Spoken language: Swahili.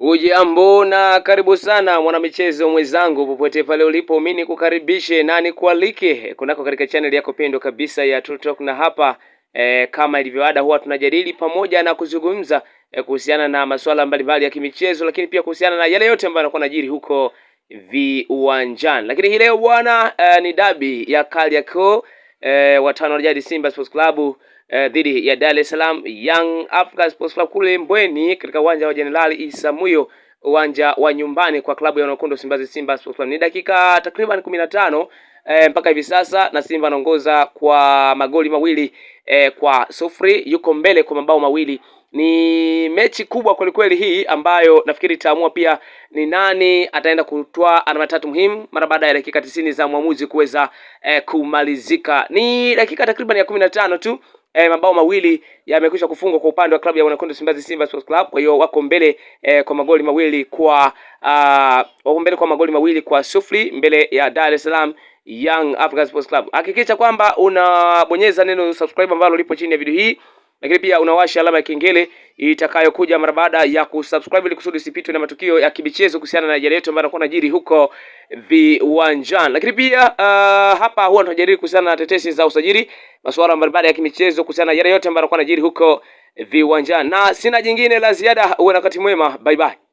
Ujambo na karibu sana mwanamichezo mwenzangu popote pale ulipo, mimi nikukaribishe na nikualike kunako katika channel yako pendwa kabisa ya True Talk, na hapa kama ilivyoada huwa tunajadili pamoja na kuzungumza kuhusiana na masuala mbalimbali ya kimichezo, lakini pia kuhusiana na yale yote ambayo yanakuwa yanajiri huko viwanjani. Lakini hii leo bwana, ni dabi ya Kariakoo, watano wa jadi Simba Sports Club dhidi ya Dar es Salaam Young Africans Sports Club kule Mbweni katika uwanja wa Jenerali Isamuhyo, uwanja wa nyumbani kwa klabu ya wanakundu Simbazi Simba Sports Club. Ni dakika takriban 15 mpaka hivi sasa, na Simba anaongoza kwa magoli mawili kwa sufuri, yuko mbele kwa mabao mawili. Ni mechi kubwa kweli hii ambayo nafikiri itaamua pia ni nani ataenda kutoa alama tatu muhimu mara baada ya dakika 90 za mwamuzi kuweza kumalizika. Ni dakika takriban ya 15 tu, mabao mawili yamekwisha kufungwa kwa upande wa klabu ya wanakundu Simbazi Simba Sports Club. Kwa hiyo wako mbele kwa magoli mawili kwa sufuri mbele ya Dar es Salaam Young Africans Sports Club. Hakikisha kwamba unabonyeza neno subscribe ambalo lipo chini ya video hii, lakini pia unawasha alama ya kengele itakayokuja mara baada ya kusubscribe ili kusudi usipitwe na matukio ya kibichezo kuhusiana na yale yetu ambayo yanakuwa yanajiri huko viwanjani. Lakini pia hapa huwa tunajadili kuhusiana na tetesi za usajili, masuala mbalimbali ya kimichezo kuhusiana na yale yote ambayo yanakuwa yanajiri huko viwanjani, na sina jingine la ziada. Uwe na wakati mwema, bye bye.